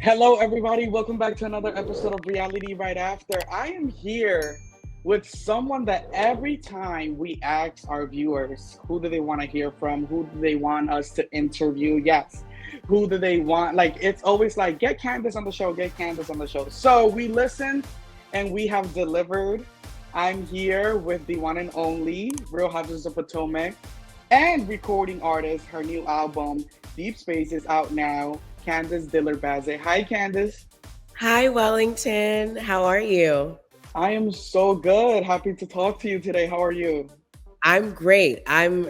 Hello, everybody. Welcome back to another episode of Reality Right After. I am here with someone that every time we ask our viewers who do they want to hear from, who do they want us to interview, yes, who do they want, like, it's always like, get Candiace on the show, get Candiace on the show. So we listened and we have delivered. I'm here with the one and only Real Housewives of Potomac and recording artist. Her new album, Deep Space, is out now. Candiace Dillard Bassett. Hi, Candiace. Hi, Wellington. How are you? I am so good. Happy to talk to you today. How are you? I'm great. I'm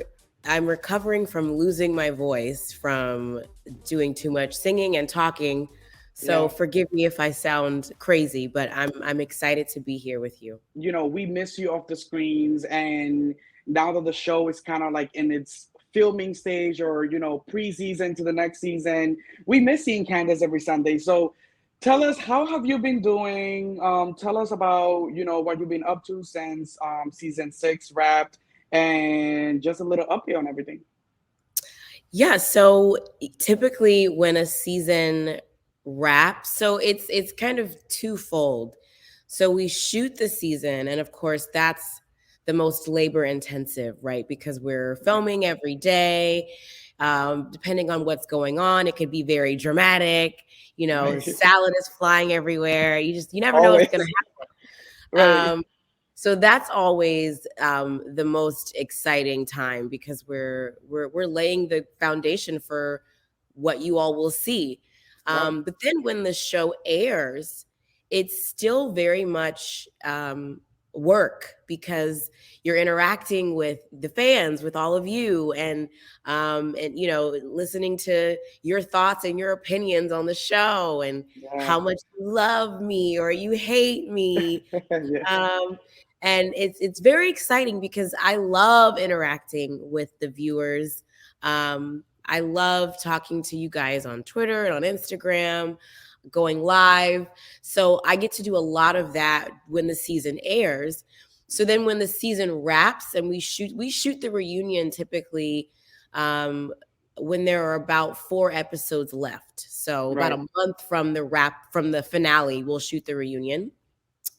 recovering from losing my voice from doing too much singing and talking. So Yeah. forgive me if I sound crazy, but I'm excited to be here with you. We miss you off the screens, and now that the show is kind of like in its filming stage or, preseason to the next season, we miss seeing Candiace every Sunday. So tell us, how have you been doing? Tell us about, what you've been up to since season six wrapped and just a little update on everything. Yeah, so typically when a season wraps, so it's kind of twofold. So we shoot the season, and of course that's the most labor intensive, right? Because we're filming every day. Depending on what's going on, it could be very dramatic. Right. Salad is flying everywhere. You never know what's going Always. to Right. happen. So that's always the most exciting time because we're laying the foundation for what you all will see. Right. But then when the show airs, it's still very much work because you're interacting with the fans, with all of you, and listening to your thoughts and your opinions on the show and Yeah. how much you love me or you hate me. Yeah. um, and it's very exciting because I love interacting with the viewers. I love talking to you guys on Twitter and on Instagram, going live. So I get to do a lot of that when the season airs. So then when the season wraps and we shoot the reunion typically um, when there are about 4 episodes left. So about Right. a month from the finale, we'll shoot the reunion.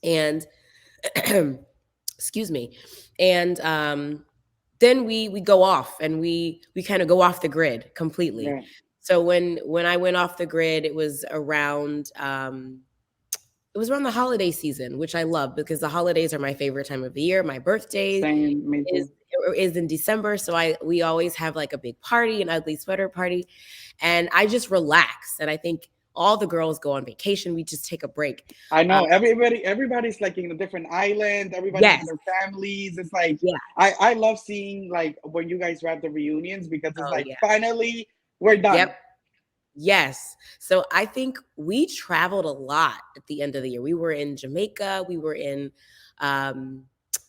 And excuse me. And then we go off and we kind of go off the grid completely. Yeah. So when I went off the grid, it was around the holiday season, which I love because the holidays are my favorite time of the year. My birthday Same. Me is too. is in December, so we always have like a big party, an ugly sweater party, and I just relax. And I think all the girls go on vacation. We just take a break. I Um, know everybody's like in a different island. Everybody's with yes, their families. It's like yeah, I love seeing like when you guys wrap the reunions because it's oh like yeah, finally we're done. yep. Yes. So I think we traveled a lot at the end of the year. We were in Jamaica. We were in um,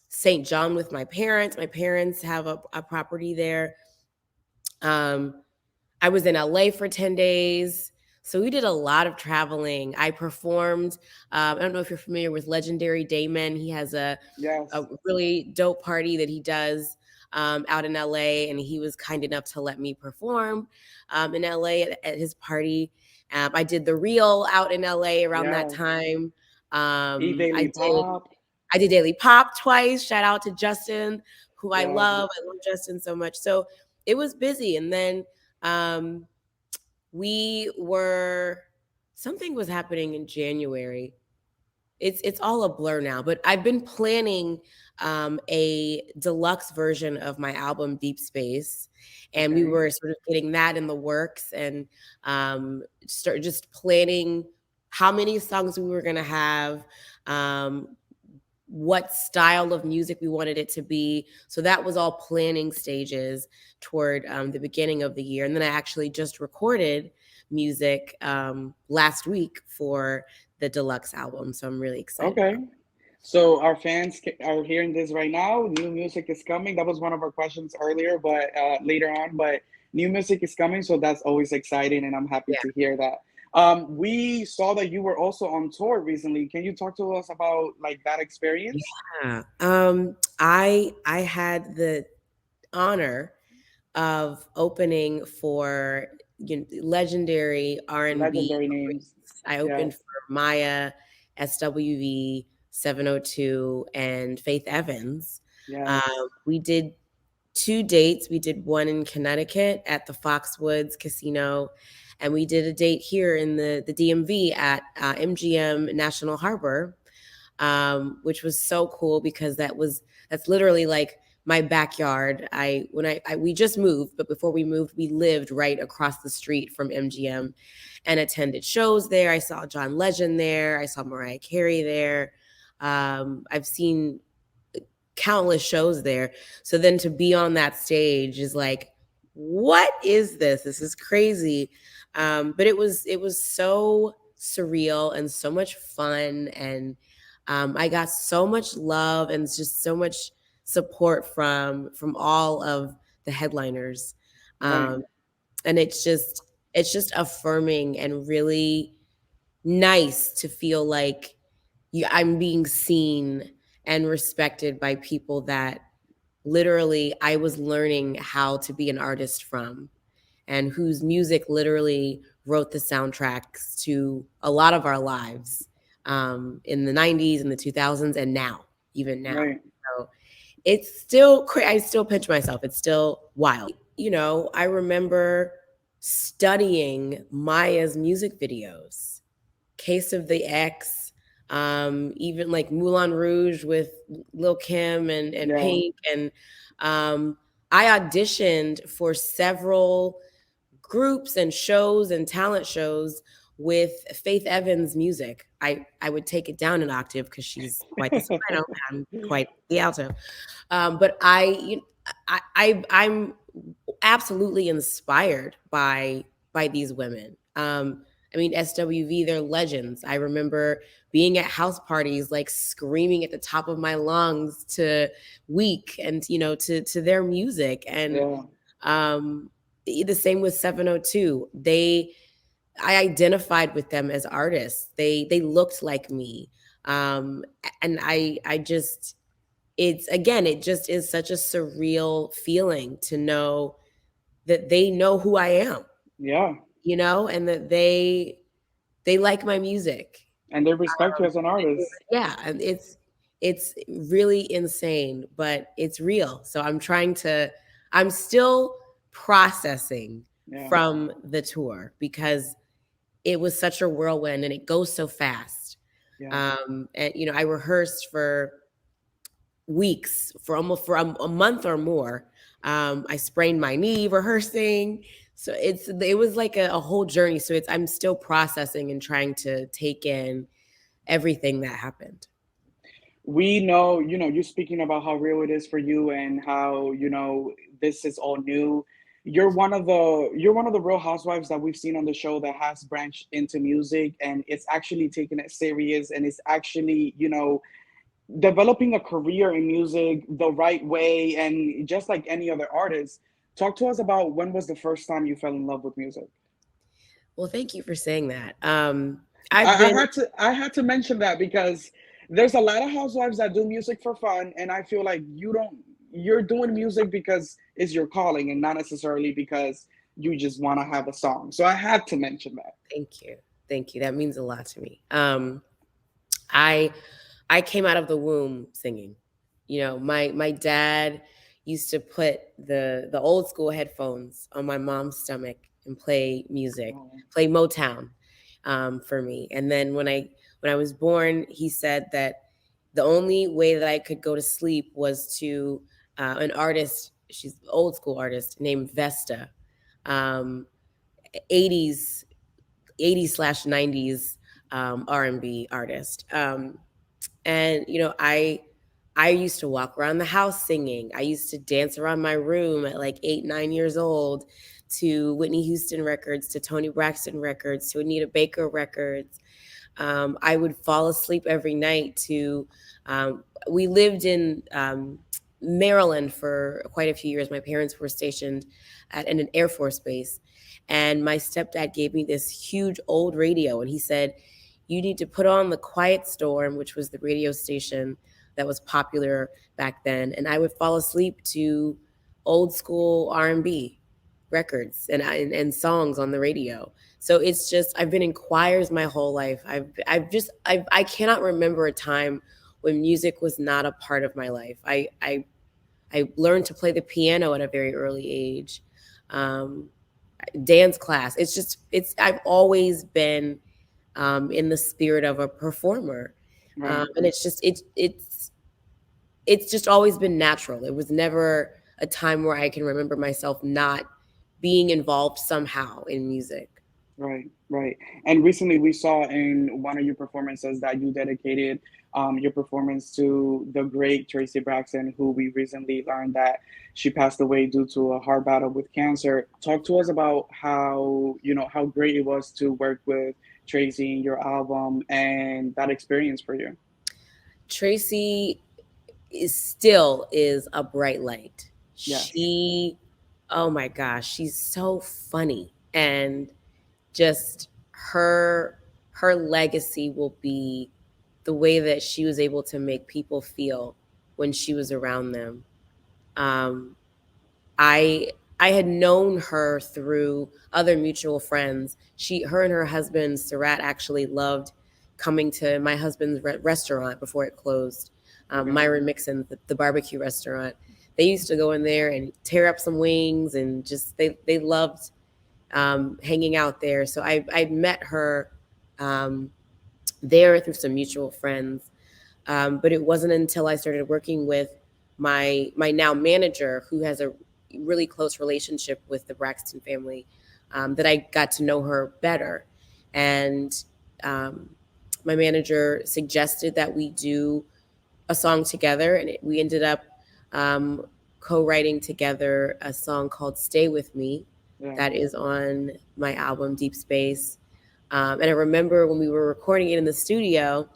St. John with my parents. My parents have a property there. Um, I was in LA for 10 days. So we did a lot of traveling. I performed. I don't know if you're familiar with Legendary Damon. He has a Yes. really dope party that he does out in LA, and he was kind enough to let me perform in LA at his party. I did the Reel out in LA around that Yes. time. Eat Um, I Daily did Pop. I did Daily Pop twice. Shout out to Justin, who I Yes. love. I love Justin so much. So it was busy, and then um, we were something was happening in January. It's all a blur now, but I've been planning a deluxe version of my album Deep Space, and we Okay. were sort of getting that in the works and start just planning how many songs we were going to have, um, what style of music we wanted it to be. So that was all planning stages toward the beginning of the year. And then I actually just recorded music last week for the deluxe album. So I'm really excited Okay. about So our fans are hearing this right now. New music is coming. That was one of our questions earlier, but later on. But new music is coming, so that's always exciting, and I'm happy that. to hear that. We saw that you were also on tour recently. Can you talk to us about like that experience? Yeah. I had the honor of opening for legendary R&B. Legendary names. I Yeah. opened for Maya, SWV, 702, and Faith Evans. Yes. We did 2 dates. We did one in Connecticut at the Foxwoods Casino, and we did a date here in the DMV at MGM National Harbor, which was so cool because that's literally like my backyard. We just moved, but before we moved, we lived right across the street from MGM and attended shows there. I saw John Legend there. I saw Mariah Carey there. I've seen countless shows there. So then to be on that stage is like, what is this? This is crazy. But it was so surreal and so much fun, and I got so much love and just so much support from all of the headliners. Right. And it's just affirming and really nice to feel like I'm being seen and respected by people that literally I was learning how to be an artist from, and whose music literally wrote the soundtracks to a lot of our lives, in the 90s and the 2000s and now, even now. Right. So it's still I still pinch myself. It's still wild. I remember studying Maya's music videos, Case of the X, even like Moulin Rouge with Lil Kim and Yeah. Pink. And I auditioned for several groups and shows and talent shows with Faith Evans' music. I would take it down an octave because she's quite the soprano and I'm quite the alto. But I'm absolutely inspired by these women. I mean, SWV, they're legends. I remember being at house parties, like screaming at the top of my lungs to Week and to their music. And Yeah. the same with 702. I identified with them as artists. They looked like me. And I just it just is such a surreal feeling to know that they know who I am, Yeah. and that they like my music. And they respect you as an artist. Yeah, and it's really insane, but it's real. So I'm still processing Yeah. from the tour because it was such a whirlwind and it goes so fast. Yeah. And I rehearsed for weeks, for almost for a month or more. I sprained my knee rehearsing. So it was like a whole journey. So I'm still processing and trying to take in everything that happened. We know, you're speaking about how real it is for you and how, this is all new. You're one of the real housewives that we've seen on the show that has branched into music, and it's actually taking it serious, and it's actually, developing a career in music the right way, and just like any other artist. Talk to us about when was the first time you fell in love with music? Well, thank you for saying that. I've I been had to mention that because there's a lot of housewives that do music for fun, and I feel like you're doing music because it's your calling and not necessarily because you just want to have a song. So I had to mention that. Thank you. Thank you. That means a lot to me. I I came out of the womb singing. My dad used to put the old school headphones on my mom's stomach and play music, Oh, play Motown, for me. And then when I was born, he said that the only way that I could go to sleep was to an artist. She's an old school artist named Vesta, um, 80s 80s/90s R&B artist. And I used to walk around the house singing. I used to dance around my room at like 8, 9 years old to Whitney Houston records, to Tony Braxton records, to Anita Baker records. I would fall asleep every night to. We lived in Maryland for quite a few years. My parents were stationed in an Air Force base, and my stepdad gave me this huge old radio, and he said, "You need to put on the Quiet Storm," which was the radio station that was popular back then. And I would fall asleep to old school R&B. records and songs on the radio. So it's just, I've been in choirs my whole life. I cannot remember a time when music was not a part of my life. I learned to play the piano at a very early age. Um, Dance class. I've always been in the spirit of a performer. Right. And it's just always been natural. It was never a time where I can remember myself not being involved somehow in music. Right, right. And recently we saw in one of your performances that you dedicated your performance to the great Tracy Braxton, who we recently learned that she passed away due to a hard battle with cancer. Talk to us about how, how great it was to work with Tracy in your album and that experience for you. Tracy is a bright light. Yes. She, oh my gosh, she's so funny, and just her legacy will be the way that she was able to make people feel when she was around them. Um, I I had known her through other mutual friends. Her and her husband Sarat actually loved coming to my husband's restaurant before it closed, Okay. Myron Mixon, the barbecue restaurant. They used to go in there and tear up some wings, and just they loved hanging out there. So I met her um, there through some mutual friends. But it wasn't until I started working with my now manager, who has a really close relationship with the Braxton family, that I got to know her better. And um, my manager suggested that we do a song together, and we ended up um, co-writing together a song called "Stay with Me," Yeah. that is on my album Deep Space. And I remember when we were recording it in the studio,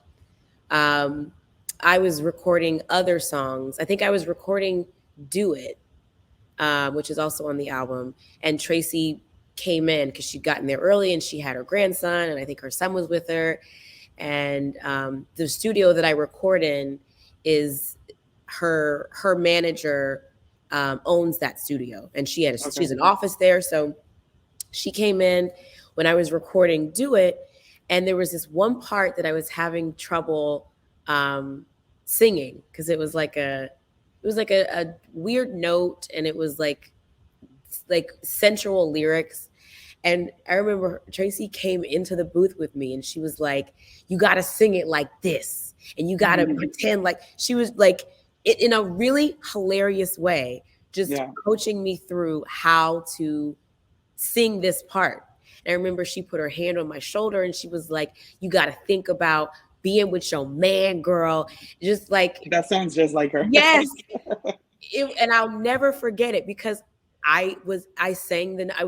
um, I was recording other songs. I think I was recording "Do It," which is also on the album. And Tracy came in because she'd gotten there early, and she had her grandson, and I think her son was with her. And the studio that I record in is her manager owns that studio, and Okay. she's an office there. So she came in when I was recording "Do It," and there was this one part that I was having trouble um, singing, because it was like a weird note, and it was like sensual lyrics. And I remember Tracy came into the booth with me, and she was like, "You got to sing it like this, and you got to pretend like," she was like, in a really hilarious way, just Yeah. coaching me through how to sing this part. And I remember she put her hand on my shoulder, and she was like, "You got to think about being with your man, girl." Just like, That sounds just like her. yes. And I'll never forget it, because I was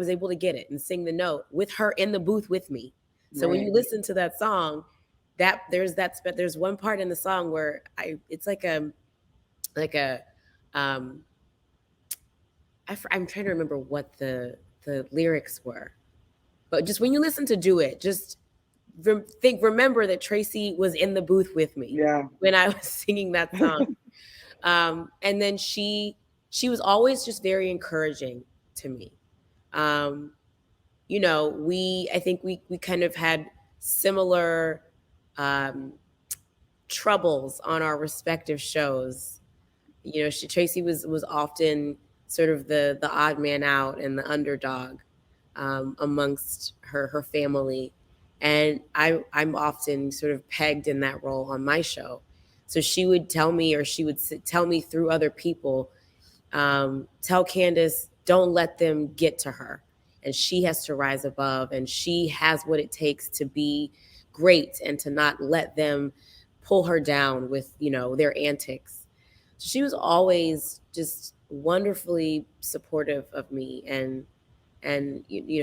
able to get it and sing the note with her in the booth with me. So when Right. you listen to that song, there's one part in the song where it's like a um I'm trying to remember what the lyrics were. But just when you listen to "Do It," just remember that Tracy was in the booth with me Yeah. when I was singing that song. And then she was always just very encouraging to me. Um, I think we kind of had similar um, troubles on our respective shows. Tracy was often sort of the odd man out and the underdog amongst her family, and I'm often sort of pegged in that role on my show. So she would tell me, or she would tell me through other people, tell Candiace, don't let them get to her, and she has to rise above, and she has what it takes to be great, and to not let them pull her down with their antics. So she was always just wonderfully supportive of me, and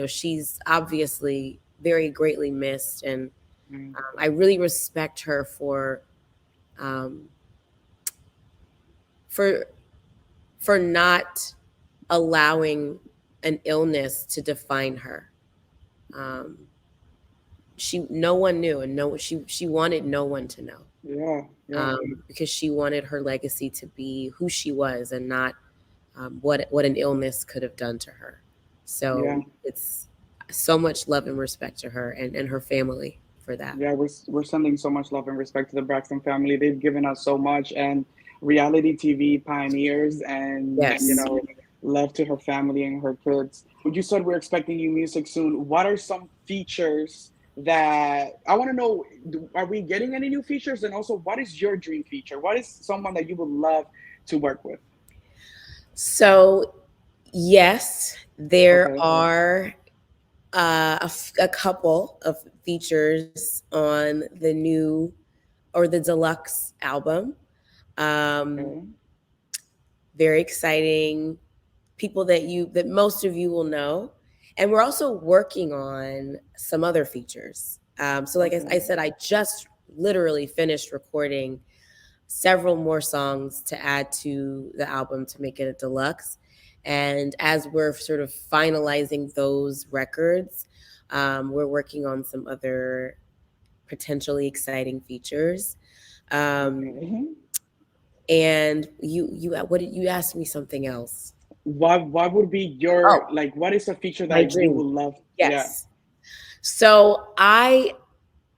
she's obviously very greatly missed, and Mm. I really respect her um, for for not allowing an illness to define her. Um, no one knew, and she wanted no one to know, Yeah. Yeah. because she wanted her legacy to be who she was, and not what an illness could have done to her. So it's so much love and respect to her and her family for that. Yeah, we're sending so much love and respect to the Braxton family. They've given us so much, and reality TV pioneers, and Yes. love to her family and her kids. You said we're expecting new music soon. What are some features that I want to know? Are we getting any new features? And also, what is your dream feature? What is someone that you would love to work with? So, yes, there Okay. are a couple of features on the new or the deluxe album. Um, Okay. very exciting people that most of you will know, and we're also working on some other features. So, like I Okay. said, I just literally finished recording several more songs to add to the album to make it a deluxe. And as we're sort of finalizing those records, we're working on some other potentially exciting features. Um, Okay. and what did you ask me something else? What would be your, Oh, like, what is a feature my that you dream. would love? Yeah. Yes. So I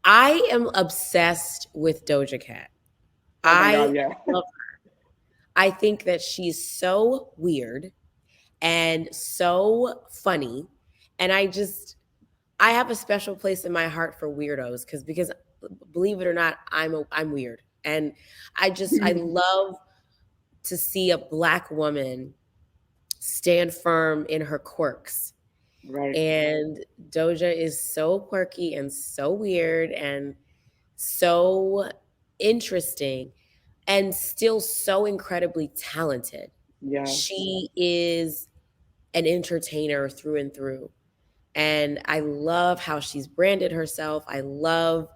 am obsessed with Doja Cat. Oh my I God, yeah. love I think that she's so weird and so funny. And I have a special place in my heart for weirdos because believe it or not, I'm weird. And I love to see a black woman stand firm in her quirks. Right. And Doja is so quirky and so weird and so interesting and still so incredibly talented. Yes. She is an entertainer through and through. And I love how she's branded herself. I love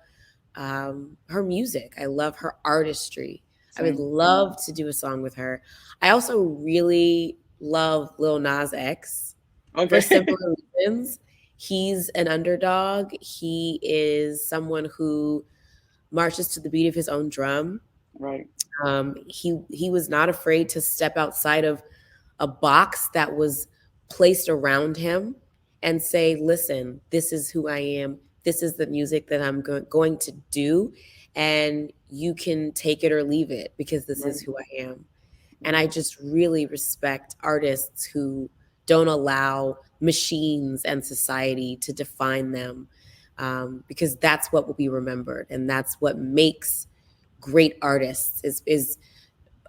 her music. I love her artistry. I would Same. love to do a song with her. I also really love Lil Nas X for Okay. similar reasons. He's an underdog. He is someone who marches to the beat of his own drum. Right. He was not afraid to step outside of a box that was placed around him and say, "Listen, this is who I am. This is the music that I'm going to do, and you can take it or leave it because this is Right. who I am." And I Right. just really respect artists who don't allow machines and society to define them, because that's what will be remembered, and that's what makes great artists is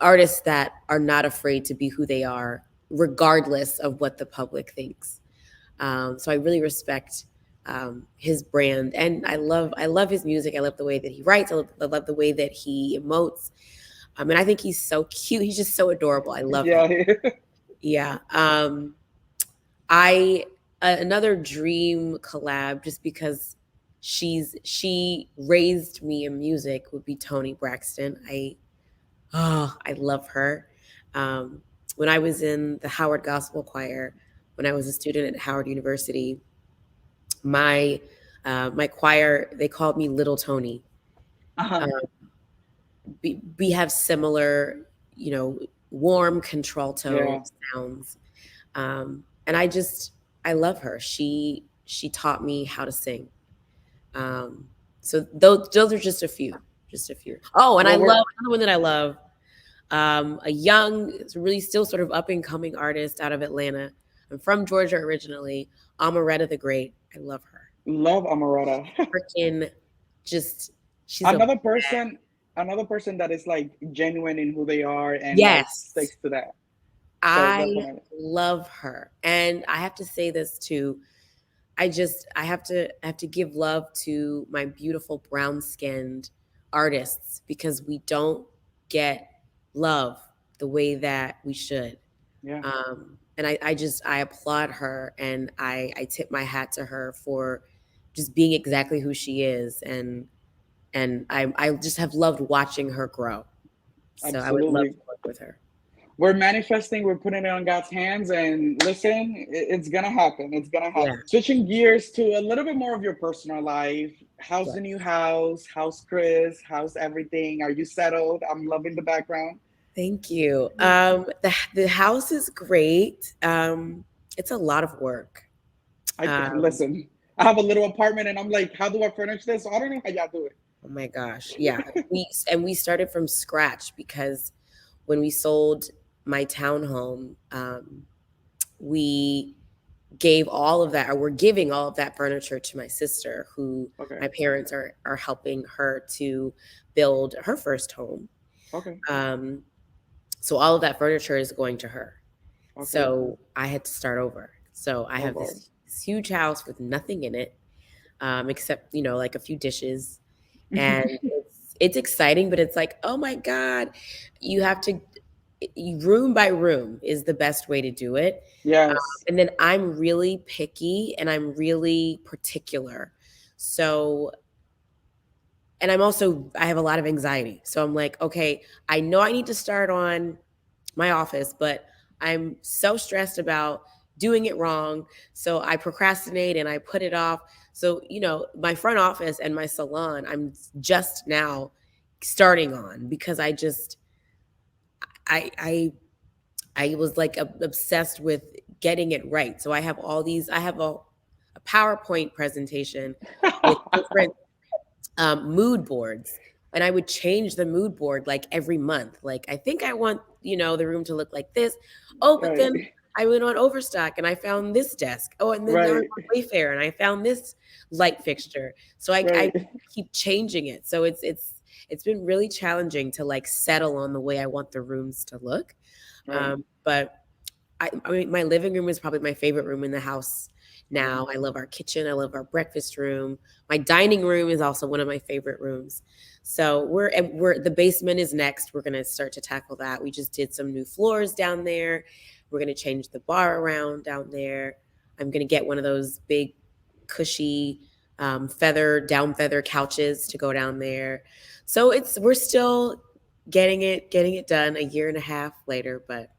artists that are not afraid to be who they are, regardless of what the public thinks. So I really respect his brand, and I love his music. I love the way that he writes. I love the way that he emotes. And I think he's so cute. He's just so adorable. I love him. Yeah. Yeah. I another dream collab just because she raised me in music would be Toni Braxton. I love her. Um, when I was in the Howard Gospel Choir, when I was a student at Howard University, my my choir they called me Little Tony. Uh-huh. Um, we have similar, warm contralto Yeah. sounds, and I love her. She taught me how to sing. Um, so those are just a few, just a few. Oh, and I Well, we're love another one that I love. A young, really still sort of up and coming artist out of Atlanta. I'm from Georgia originally. Amaretta the Great. I love her. love Amaretta. Freaking, just she's a another person, another person that is like genuine in who they are and like yes. sticks to that. So I definitely. love her, and I have to say this too. I have to give love to my beautiful brown skinned artists because we don't get love the way that we should. Yeah. And I applaud her and I tip my hat to her for just being exactly who she is, and I just have loved watching her grow. So I would love Absolutely. to work with her. We're manifesting, we're putting it on God's hands, and listen, it's gonna happen. It's gonna Yeah. happen. Switching gears to a little bit more of your personal life. How's Yeah. the new house? How's Chris? How's everything? Are you settled? I'm loving the background. Thank you. The house is great. it's a lot of work. Um, Listen. I have a little apartment, and I'm like, how do I furnish this? So I don't know how y'all do it. oh my gosh. Yeah. We started from scratch because when we sold my townhome, we gave all of that, or we're giving all of that furniture to my sister, who Okay. my parents are helping her to build her first home. Okay. Um, so all of that furniture is going to her. Okay. So I had to start over. So I Oh have God. this huge house with nothing in it, except like a few dishes, and it's exciting, but it's like, oh my god, you have to room by room is the best way to do it. Yes. And then I'm really picky and I'm really particular. So, and I have a lot of anxiety. So I'm like, okay, I know I need to start on my office, but I'm so stressed about doing it wrong. So I procrastinate and I put it off. So, my front office and my salon, I'm just now starting on because I was like obsessed with getting it right. So I have a PowerPoint presentation with different mood boards. And I would change the mood board like every month. Like, I think I want, the room to look like this. Oh, but Right. then I went on Overstock and I found this desk. Oh, and then I was Right. on Wayfair and I found this light fixture. So I Right. keep changing it. So it's been really challenging to like settle on the way I want the rooms to look. Right. But I mean, my living room is probably my favorite room in the house now. I love our kitchen. I love our breakfast room. My dining room is also one of my favorite rooms. So we're the basement is next. We're gonna start to tackle that. We just did some new floors down there. We're gonna change the bar around down there. I'm gonna get one of those big, cushy down feather couches to go down there. So we're still getting it done a year and a half later, but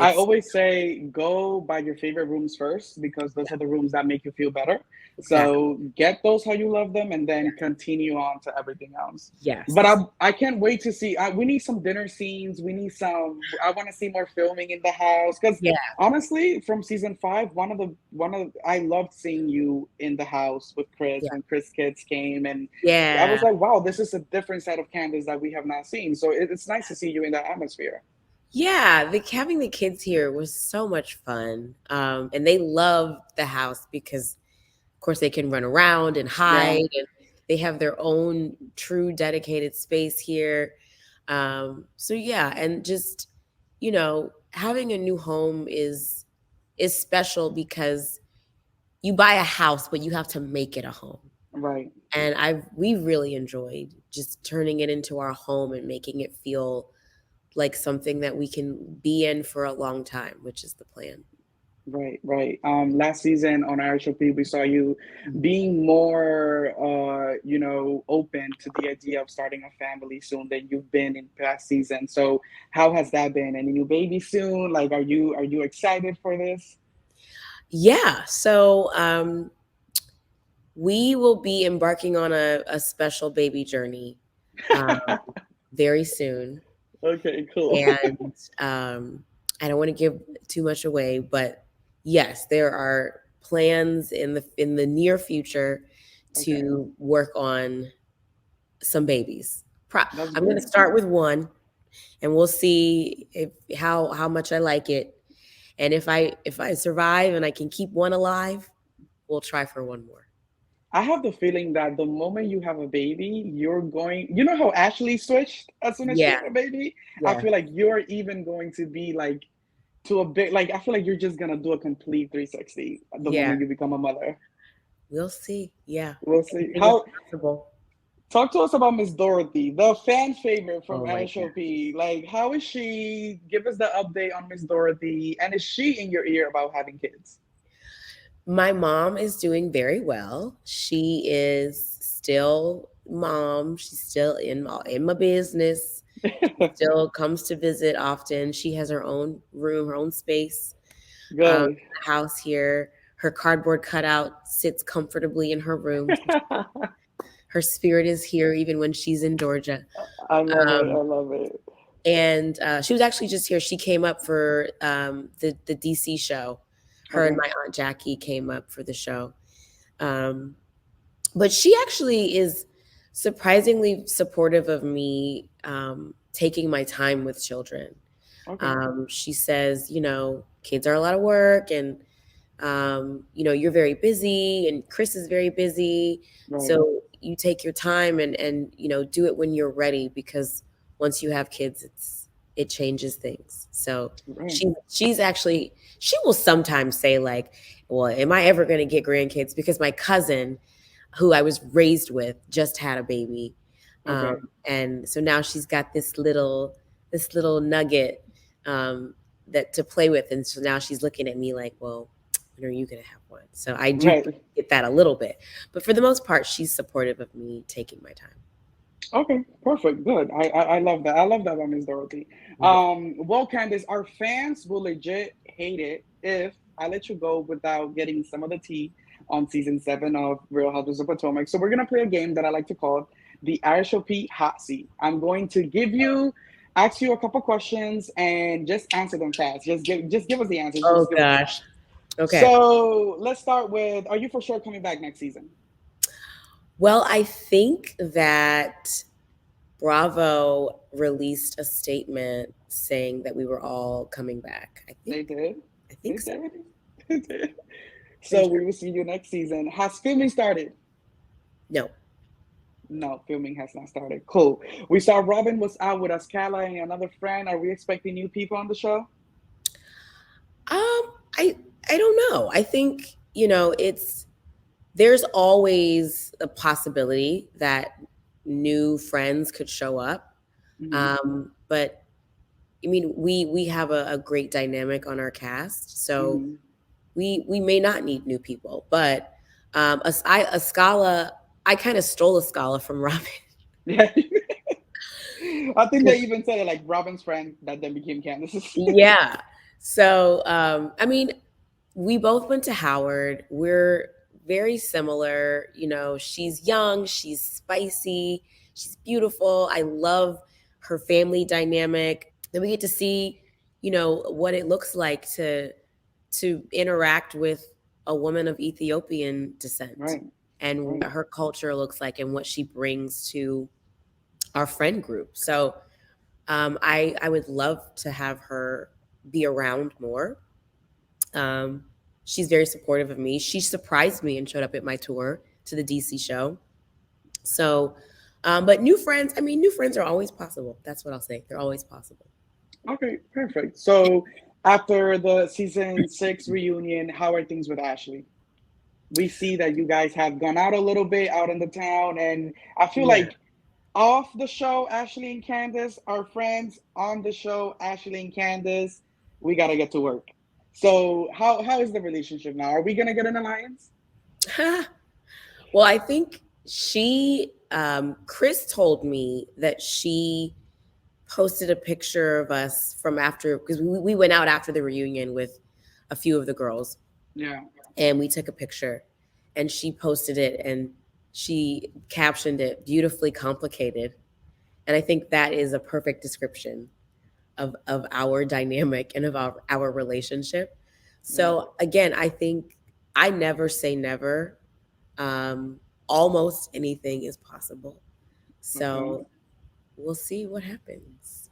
I it's always say go by your favorite rooms first because those yeah, are the rooms that make you feel better. exactly. So get those how you love them and then continue on to everything else. But Yes. I can't wait to see. We need some dinner scenes. We need some. I want to see more filming in the house because Yeah. honestly, from season 5, I loved seeing you in the house with Chris Yeah. when Chris kids came, and I was Yeah. like, wow, this is a different side of Candiace that we have not seen. So it's nice to see you in that atmosphere. Yeah. Having the kids here was so much fun. And they love the house because, of course, they can run around and Yeah. hide, and they have their own true dedicated space here. So yeah, and just, having a new home is special because you buy a house, but you have to make it a home. Right. And we really enjoyed just turning it into our home and making it feel like something that we can be in for a long time, which is the plan. Right, right. Last season on RHOP, we saw you Mhm. being more, open to the idea of starting a family soon than you've been in past seasons. So, how has that been? Any new baby soon? Like, are you excited for this? Yeah. So we will be embarking on a special baby journey um, very soon. Okay, cool. And I don't want to give too much away, but yes, there are plans in the near future Okay, to work on some babies. that's I'm going to great. start with one, and we'll see if how much I like it. And if I survive and I can keep one alive, we'll try for one more. I have the feeling that the moment you have a baby, you're going, you know how Ashley switched as soon as she Yeah, had a baby? I yeah, feel like you're even going to be like to a bit like I feel like you're just gonna do a complete 360 the yeah. moment you become a mother. We'll see. Yeah, We'll see. anything is How possible. talk to us about Miss Dorothy, the fan favorite from Oh my god. RHOP. Like, how is she? Give us the update on Miss Dorothy, and is she in your ear about having kids? My mom is doing very well. She is still mom. She's still in my business. She still comes to visit often. She has her own room, her own space in Good. the house here. Her cardboard cutout sits comfortably in her room. Her spirit is here even when she's in Georgia. I love it. I Um, love it. and she was actually just here. She came up for the DC show. Her and Okay. my Aunt Jackie came up for the show. Um, but she actually is surprisingly supportive of me taking my time with children. Okay. She says, kids are a lot of work, and you're very busy, and Chris is very busy. Right. So you take your time and do it when you're ready, because once you have kids, it changes things. So Right. she will sometimes say, like, well, am I ever going to get grandkids? Because my cousin, who I was raised with, just had a baby. Okay. And so now she's got this little nugget that to play with. And so now she's looking at me like, well, when are you going to have one? So I do Right. get that a little bit. But for the most part, she's supportive of me taking my time. Okay, perfect. Good. I love that. I love that about Miss Dorothy. Yeah. Well, Candice, our fans will legit hate it if I let you go without getting some of the tea on season 7 of Real Housewives of Potomac. So we're gonna play a game that I like to call the RHOP hot seat. I'm going to ask you a couple questions and just answer them fast. Just give us the answers. Oh, Just give us the gosh. answers. Okay. So let's start with: are you for sure coming back next season? Well, I think that Bravo released a statement saying that we were all coming back. I They think did. I They think so. did. They did. Pretty So sure. we will see you next season. Has filming started? No. No, filming has not started. Cool. We saw Robin was out with Ascala and another friend. Are we expecting new people on the show? I don't know. I think, there's always a possibility that new friends could show up. Hmm. But I mean, we have a great dynamic on our cast, so Hmm. we may not need new people. But a Scala, I kind of stole a Scala from Robin. Yeah. I think they even said it, like Robin's friend that then became Candace's. Yeah. So, I mean, we both went to Howard. We're very similar. She's young, she's spicy, she's beautiful. I love her family dynamic. Then we get to see, what it looks like to interact with a woman of Ethiopian descent, Right. and Right. what her culture looks like and what she brings to our friend group. So I would love to have her be around more. Um, she's very supportive of me. She surprised me and showed up at my tour to the DC show. So, but new friends are always possible. That's what I'll say. They're always possible. Okay, perfect. So after the season 6 reunion, how are things with Ashley? We see that you guys have gone out a little bit out in the town, and I feel Yeah. like off the show, Ashley and Candace are friends. On the show, Ashley and Candace, we gotta get to work. So how is the relationship now? Are we gonna get an alliance? Well, I think Chris told me that she posted a picture of us from after, because we went out after the reunion with a few of the girls, Yeah. and we took a picture, and she posted it, and she captioned it beautifully complicated. And I think that is a perfect description of our dynamic and of our relationship. Right. So again, I think I never say never. Almost anything is possible. Okay. So we'll see what happens.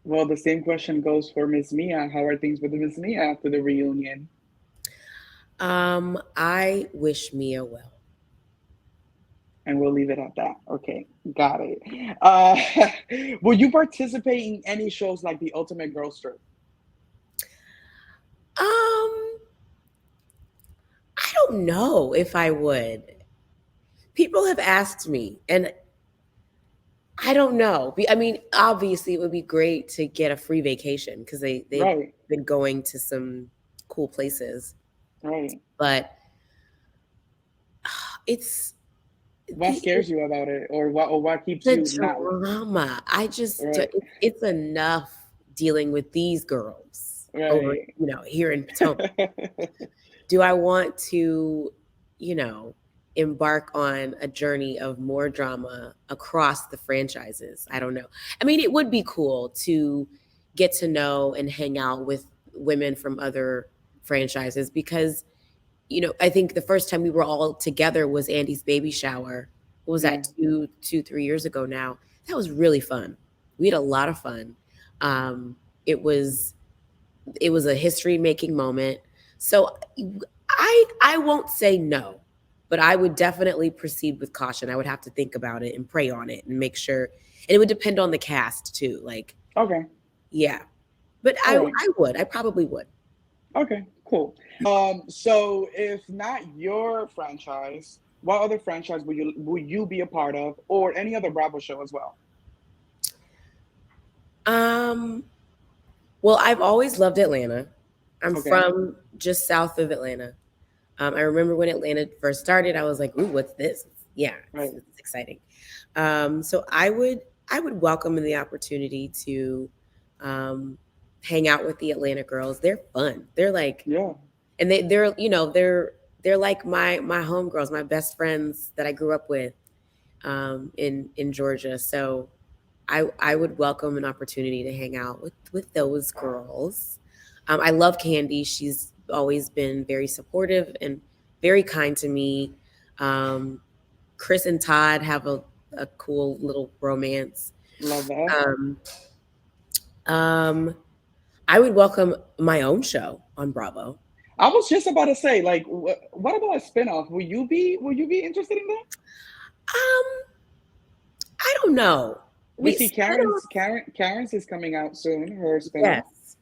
Well, the same question goes for Miss Mia. How are things with Miss Mia after the reunion? I wish Mia well. And we'll leave it at that. Okay, got it. Will you participate in any shows like the Ultimate Girls Trip? Um, I don't know if I would. People have asked me, and I don't know. I mean, obviously, it would be great to get a free vacation because they've Right, been going to some cool places. right. But it's What the scares you about it, or what keeps the you not? drama. Right, It's enough dealing with these girls over, right. here in Potomac. Do I want to, you know, embark on a journey of more drama across the franchises? I don't know. I mean, it would be cool to get to know and hang out with women from other franchises because, I think the first time we were all together was Andy's baby shower. What was Yeah. that, 3 years ago now? That was really fun. We had a lot of fun. Um, it was a history making moment. So I won't say no, but I would definitely proceed with caution. I would have to think about it and pray on it and make sure. And it would depend on the cast too. Like, Okay. yeah, but All right. I probably would. Okay. Cool. So if not your franchise, what other franchise will you be a part of, or any other Bravo show as well? Um, well, I've always loved Atlanta. I'm Okay. from just south of Atlanta. I remember when Atlanta first started, I was like, "Ooh, what's this?" Yeah, Right. it's exciting. So I would welcome the opportunity to um, hang out with the Atlanta girls. They're fun. They're like, Yeah. and they're like my homegirls, my best friends that I grew up with in Georgia. So I would welcome an opportunity to hang out with those girls. I love Candy. She's always been very supportive and very kind to me. Um, Chris and Todd have a cool little romance. Love that. Um, um, I would welcome my own show on Bravo. I was just about to say, like, what about a spinoff? Will you be interested in that? Um, I don't know. We We see spinoff, Karen's is coming out soon, her spinoff. yes.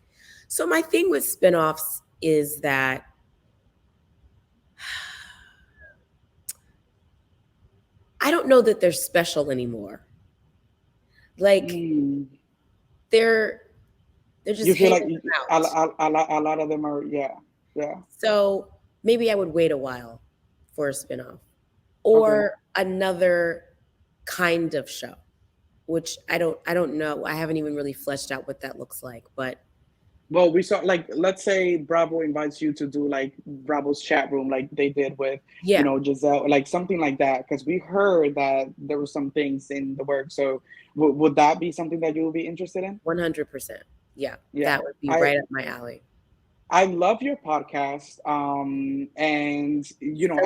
So my thing with spinoffs is that I don't know that they're special anymore. Like Mm. they're they're just You feel like hanging out. a lot of them are, yeah, yeah. So maybe I would wait a while for a spinoff Okay. or another kind of show, which I don't know. I haven't even really fleshed out what that looks like, but Well, we saw, like, let's say Bravo invites you to do like Bravo's chat room, like they did with, yeah, Giselle, like something like that. Because we heard that there were some things in the work. So would that be something that you would be interested in? 100%. Yeah, Yeah. that would be I right up my alley. I love your podcast. And So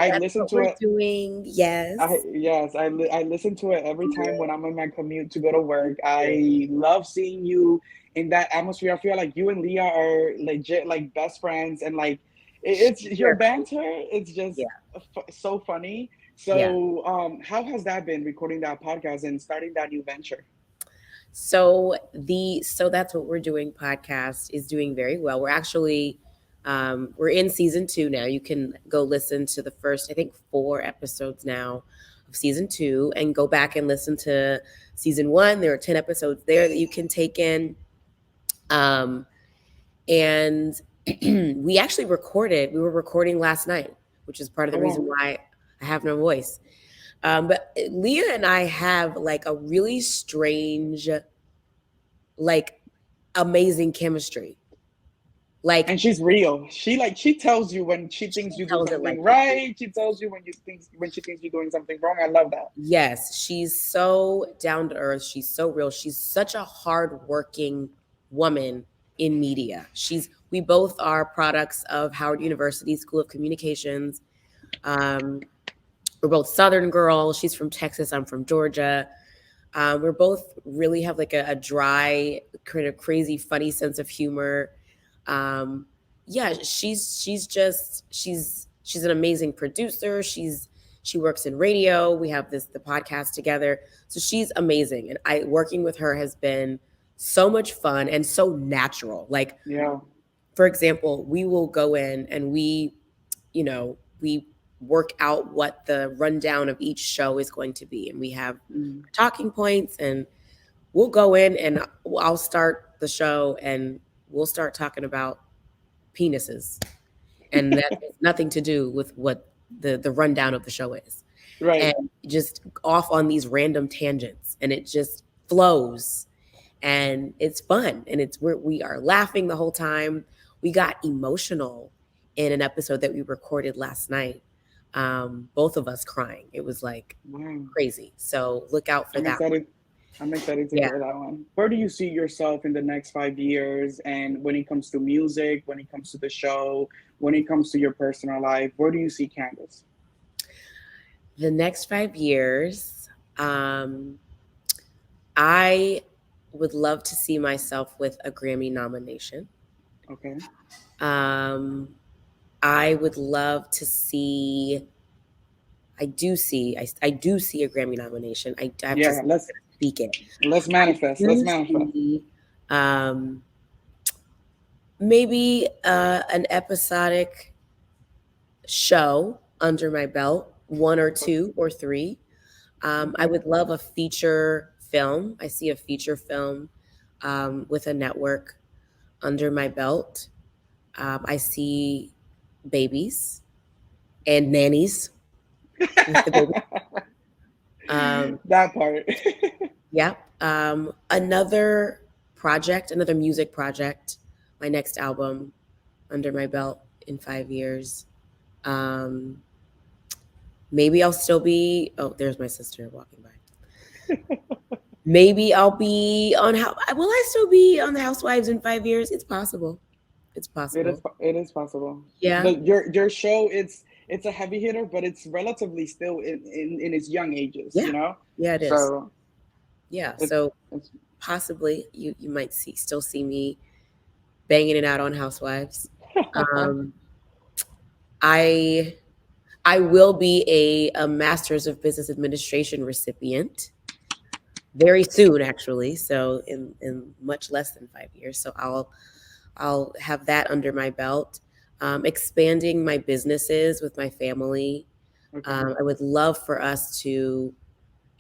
I that's listen what to we're it. doing. Yes. I listen to it every time when I'm on my commute to go to work. I love seeing you in that atmosphere. I feel like you and Leah are legit like best friends, and like it's your Sure. banter. It's Yeah. just so funny. Yeah. So, how has that been, recording that podcast and starting that new venture? So that's what we're doing. Podcast is doing very well. We're actually we're in season 2 now. You can go listen to the first, I think, 4 episodes now of season 2, and go back and listen to season 1. There are 10 episodes there that you can take in. Um, and we actually recorded. We were recording last night, which is part of the Oh reason wow, why I have no voice. But Leah and I have like a really strange, like amazing chemistry. Like and she's real. She tells you when she she thinks you do tells it like something it is. right. She tells you when she thinks you're doing something wrong. I love that. Yes, she's so down to earth. She's so real. She's such a hardworking woman in media. We both are products of Howard University School of Communications. Um, we're both Southern girls. She's from Texas. I'm from Georgia. We're both really have like a dry, kind of crazy, funny sense of humor. Um, yeah, she's an amazing producer. She works in radio. We have the podcast together. So she's amazing. And I working with her has been so much fun and so natural. Like, Yeah. for example, we will go in and we work out what the rundown of each show is going to be. And we have Mm. talking points, and we'll go in and I'll start the show and we'll start talking about penises. And that has nothing to do with what the rundown of the show is. And Right. just off on these random tangents, and it just flows, and it's fun, and we are laughing the whole time. We got emotional in an episode that we recorded last night. Both of us crying. It was like Wow. crazy. So look out for I'm that one. excited. I'm excited to Yeah. hear that one. Where do you see yourself in the next 5 years? And when it comes to music, when it comes to the show, when it comes to your personal life, where do you see Candiace? The next 5 years, I would love to see myself with a Grammy nomination. Okay. Um, I would love to see. I do see a Grammy nomination. I have to Yeah, speak it. let's I manifest. Let's do manifest. see um, maybe an episodic show under my belt, one or two or three. I Okay. would love a feature film. I see a feature film with a network under my belt. I see babies and nannies with the baby. That part. Yeah. Another music project, my next album under my belt in 5 years. Um, maybe I'll still be. Oh, there's my sister walking by. Maybe I'll be on how. Will I still be on the Housewives in 5 years? It's possible. It's possible. It is possible. Yeah. Your show, it's a heavy hitter, but it's relatively still in its young ages, Yeah. you know? Yeah, it is. So Yeah. it, So it's possibly you might still see me banging it out on Housewives. Um, I I will be a Master's of Business Administration recipient very soon, actually. So in much less than 5 years. So I'll have that under my belt. Expanding my businesses with my family. okay. I would love for us to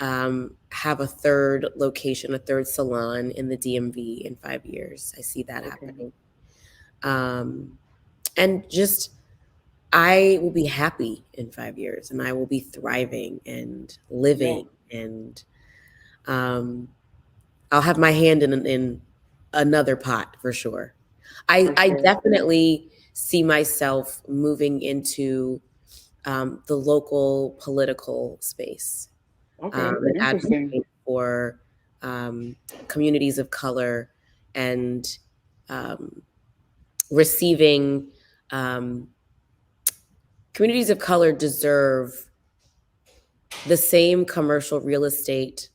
have a third location, a third salon in the DMV in 5 years. I see that Okay. happening. And just, I will be happy in 5 years and I will be thriving and Yeah, living. And I'll have my hand in another pot for sure. for I sure. definitely see myself moving into the local political space Okay, and interesting. advocating for communities of color and um, receiving um, communities of color deserve the same commercial real estate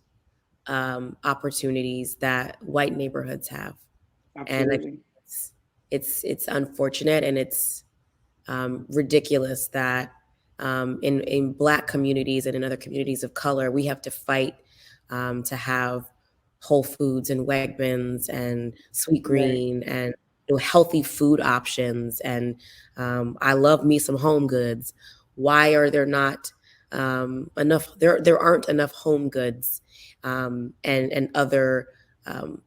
opportunities that white neighborhoods have. And I think Absolutely. it's unfortunate and it's ridiculous that in Black communities and in other communities of color, we have to fight to have Whole Foods and Wegmans and Sweet Right. Green and healthy food options. And I love me some home goods. Why are there not enough? There aren't enough home goods and other um,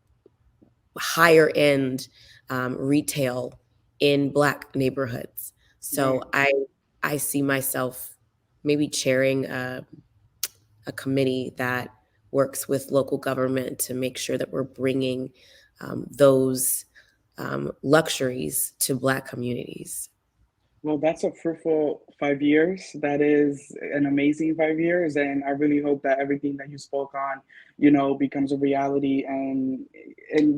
higher end retail in Black neighborhoods. So Right. I see myself maybe chairing a committee that works with local government to make sure that we're bringing those luxuries to Black communities. Well, that's a fruitful 5 years. That is an amazing 5 years, and I really hope that everything that you spoke on, becomes a reality, and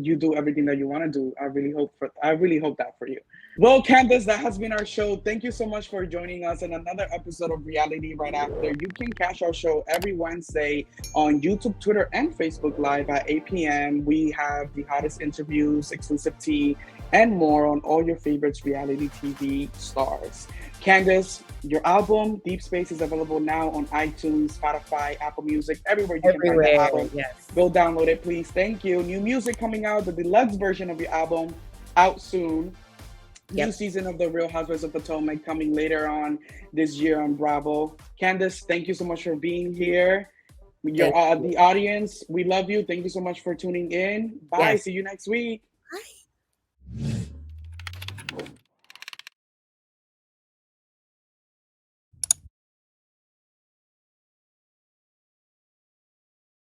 you do everything that you want to do. I really hope that for you. Well, Candace, that has been our show. Thank you so much for joining us in another episode of Reality Right After. You can catch our show every Wednesday on YouTube, Twitter, and Facebook Live at 8 p.m. We have the hottest interviews, exclusive tea, and more on all your favorites reality TV stars. Candice, your album Deep Space is available now on iTunes, Spotify, Apple Music, everywhere you can find that Everywhere, album. yes. Go download it, please. Thank you. New music coming out, the deluxe version of your album out soon. New Yep. season of The Real Housewives of Potomac coming later on this year on Bravo. Candice, thank you so much for being here. Thank you. The audience, we love you. Thank you so much for tuning in. Bye. Yes. See you next week. Bye.